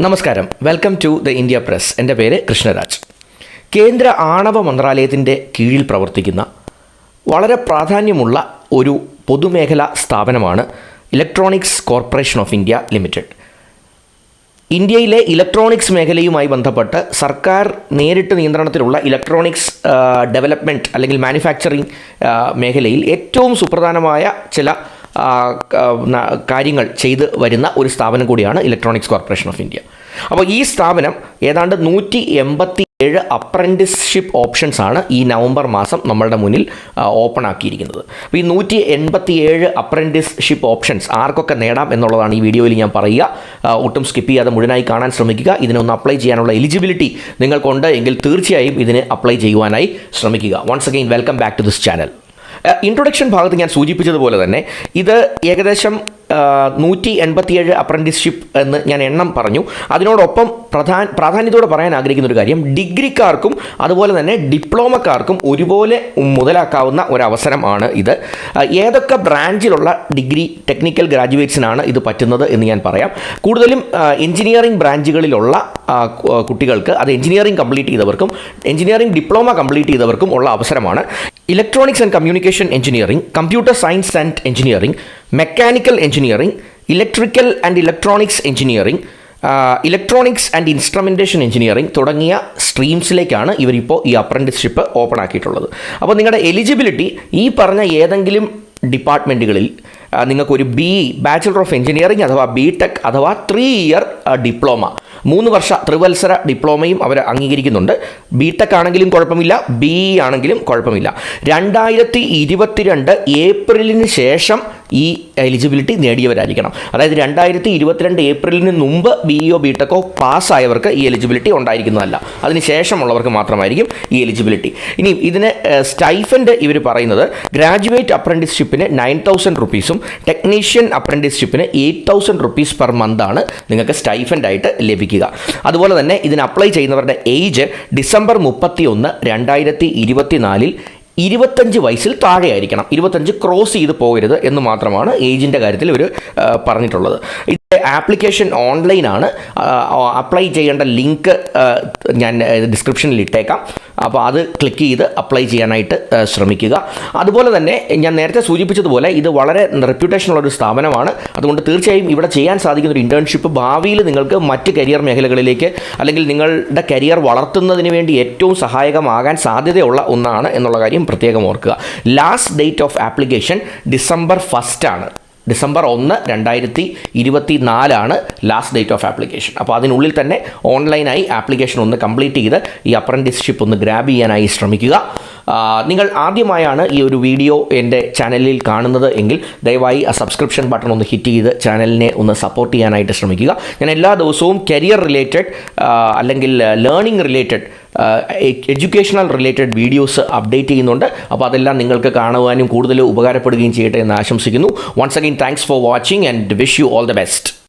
നമസ്കാരം, welcome to the India press. എൻ്റെ പേര് കൃഷ്ണരാജ്. കേന്ദ്ര ആണവ മന്ത്രാലയത്തിൻ്റെ കീഴിൽ പ്രവർത്തിക്കുന്ന വളരെ പ്രാധാന്യമുള്ള ഒരു പൊതുമേഖലാ സ്ഥാപനമാണ് electronics corporation of India limited. ഇന്ത്യയിലെ ഇലക്ട്രോണിക്സ് മേഖലയുമായി ബന്ധപ്പെട്ട് സർക്കാർ നേരിട്ട് നിയന്ത്രണത്തിലുള്ള ഇലക്ട്രോണിക്സ് ഡെവലപ്മെൻറ്റ് അല്ലെങ്കിൽ മാനുഫാക്ചറിങ് മേഖലയിൽ ഏറ്റവും സുപ്രധാനമായ ചില കാര്യങ്ങൾ ചെയ്ത് വരുന്ന ഒരു സ്ഥാപനം കൂടിയാണ് ഇലക്ട്രോണിക്സ് കോർപ്പറേഷൻ ഓഫ് ഇന്ത്യ. അപ്പോൾ ഈ സ്ഥാപനം ഏതാണ്ട് 187 അപ്രൻറ്റിസ്ഷിപ്പ് ഓപ്ഷൻസ് ആണ് ഈ നവംബർ മാസം നമ്മളുടെ മുന്നിൽ ഓപ്പൺ ആക്കിയിരിക്കുന്നത്. അപ്പോൾ ഈ 187 അപ്രൻറ്റിസ്ഷിപ്പ് ഓപ്ഷൻസ് ആർക്കൊക്കെ നേടാം എന്നുള്ളതാണ് ഈ വീഡിയോയിൽ ഞാൻ പറയുക. ഒട്ടും സ്കിപ്പ് ചെയ്യാതെ മുഴുവനായി കാണാൻ ശ്രമിക്കുക. ഇതിനൊന്ന് അപ്ലൈ ചെയ്യാനുള്ള എലിജിബിലിറ്റി നിങ്ങൾക്കുണ്ട് എങ്കിൽ തീർച്ചയായും ഇതിന് അപ്ലൈ ചെയ്യുവാനായി ശ്രമിക്കുക. Once again welcome back to this channel. Introduction ഭാഗത്ത് ഞാൻ സൂചിപ്പിച്ചതുപോലെ തന്നെ ഇത് ഏകദേശം 187 അപ്രൻറ്റിസ്ഷിപ്പ് എന്ന് ഞാൻ എണ്ണം പറഞ്ഞു. അതിനോടൊപ്പം പ്രാധാന്യത്തോടെ പറയാൻ ആഗ്രഹിക്കുന്ന ഒരു കാര്യം, ഡിഗ്രിക്കാർക്കും അതുപോലെ തന്നെ ഡിപ്ലോമക്കാർക്കും ഒരുപോലെ മുതലാക്കാവുന്ന ഒരവസരമാണ് ഇത്. ഏതൊക്കെ ബ്രാഞ്ചിലുള്ള ഡിഗ്രി ടെക്നിക്കൽ ഗ്രാജുവേറ്റ്സിനാണ് ഇത് പറ്റുന്നത് എന്ന് ഞാൻ പറയാം. കൂടുതലും എഞ്ചിനീയറിംഗ് ബ്രാഞ്ചുകളിലുള്ള കുട്ടികൾക്ക്, അത് എഞ്ചിനീയറിംഗ് കംപ്ലീറ്റ് ചെയ്തവർക്കും എഞ്ചിനീയറിംഗ് ഡിപ്ലോമ കംപ്ലീറ്റ് ചെയ്തവർക്കും ഉള്ള അവസരമാണ്. Electronics and communication engineering, computer science and engineering, mechanical engineering, electrical and electronics engineering, electronics and instrumentation engineering തുടങ്ങിയ സ്ട്രീംസിലേക്കാണ് ഇവരിപ്പോൾ ഈ അപ്രൻറ്റിസ്ഷിപ്പ് ഓപ്പൺ ആക്കിയിട്ടുള്ളത്. അപ്പോൾ നിങ്ങളുടെ എലിജിബിലിറ്റി ഈ പറഞ്ഞ ഏതെങ്കിലും ഡിപ്പാർട്ട്മെൻറ്റുകളിൽ നിങ്ങൾക്കൊരു ബാച്ചിലർ ഓഫ് എഞ്ചിനീയറിംഗ് അഥവാ BTech അഥവാ 3 ഇയർ ഡിപ്ലോമ, 3 വർഷ ത്രിവത്സര ഡിപ്ലോമയും അവർ അംഗീകരിക്കുന്നുണ്ട്. BTech ആണെങ്കിലും കുഴപ്പമില്ല, BE ആണെങ്കിലും കുഴപ്പമില്ല. 2022 ഏപ്രിലിന് ശേഷം ഈ എലിജിബിലിറ്റി നേടിയവരായിരിക്കണം. അതായത് 2022 ഏപ്രിലിന് മുമ്പ് BEയോ BTechോ പാസ്സായവർക്ക് ഈ എലിജിബിലിറ്റി ഉണ്ടായിരിക്കുന്നതല്ല. അതിന് ശേഷമുള്ളവർക്ക് മാത്രമായിരിക്കും ഈ എലിജിബിലിറ്റി. ഇനി ഇതിന് സ്റ്റൈഫൻഡ് ഇവർ പറയുന്നത് ഗ്രാജുവേറ്റ് അപ്രൻറ്റിസ്ഷിപ്പിന് 9,000 റുപ്പീസും ടെക്നീഷ്യൻ അപ്രൻറ്റിസ്ഷിപ്പിന് 8,000 റുപ്പീസ് പെർ മന്താണ് നിങ്ങൾക്ക് സ്റ്റൈഫൻഡായിട്ട് ലഭിക്കുക. അതുപോലെ തന്നെ ഇതിന് അപ്ലൈ ചെയ്യുന്നവരുടെ ഏജ് ഡിസംബർ 31, 2024 25 വയസ്സിൽ താഴെയായിരിക്കണം. 25 ക്രോസ് ചെയ്ത് പോകരുത് എന്ന് മാത്രമാണ് ഏജിൻ്റെ കാര്യത്തിൽ ഇവർ പറഞ്ഞിട്ടുള്ളത്. ഇതിൻ്റെ ആപ്ലിക്കേഷൻ ഓൺലൈനാണ്. അപ്ലൈ ചെയ്യേണ്ട ലിങ്ക് ഞാൻ ഡിസ്ക്രിപ്ഷനിൽ ഇട്ടേക്കാം. അപ്പോൾ അത് ക്ലിക്ക് ചെയ്ത് അപ്ലൈ ചെയ്യാനായിട്ട് ശ്രമിക്കുക. അതുപോലെ തന്നെ ഞാൻ നേരത്തെ സൂചിപ്പിച്ചതുപോലെ ഇത് വളരെ റെപ്യൂട്ടേഷനുള്ളൊരു സ്ഥാപനമാണ്. അതുകൊണ്ട് തീർച്ചയായും ഇവിടെ ചെയ്യാൻ സാധിക്കുന്ന ഒരു ഇൻറ്റേൺഷിപ്പ് ഭാവിയിൽ നിങ്ങൾക്ക് മറ്റ് കരിയർ മേഖലകളിലേക്ക് അല്ലെങ്കിൽ നിങ്ങളുടെ കരിയർ വളർത്തുന്നതിന് വേണ്ടി ഏറ്റവും സഹായകമാകാൻ സാധ്യതയുള്ള ഒന്നാണ് എന്നുള്ള കാര്യം പ്രത്യേകം ഓർക്കുക. Last date of application December 1 ആണ്. December 1, 2024 last date of application. അപ്പോൾ അതിനുള്ളിൽ തന്നെ ഓൺലൈനായി ആപ്ലിക്കേഷൻ ഒന്ന് കംപ്ലീറ്റ് ചെയ്ത് ഈ അപ്രൻറ്റിസ്ഷിപ്പ് ഒന്ന് ഗ്രാബ് ചെയ്യാനായി ശ്രമിക്കുക. നിങ്ങൾ ആദ്യമായാണ് ഈ ഒരു വീഡിയോ എൻ്റെ ചാനലിൽ കാണുന്നത് എങ്കിൽ ദയവായി ആ സബ്സ്ക്രിപ്ഷൻ ബട്ടൺ ഒന്ന് ഹിറ്റ് ചെയ്ത് ചാനലിനെ ഒന്ന് സപ്പോർട്ട് ചെയ്യാനായിട്ട് ശ്രമിക്കുക. ഞാൻ എല്ലാ ദിവസവും കരിയർ റിലേറ്റഡ് അല്ലെങ്കിൽ learning related educational related videos update ചെയ്യുന്നുണ്ട്. അപ്പോൾ അതെല്ലാം നിങ്ങൾക്ക് കാണുവാനും കൂടുതൽ ഉപകാരപ്പെടുകയും ചെയ്യട്ടെ എന്ന് ആശംസിക്കുന്നു. Once again thanks for watching and wish you all the best.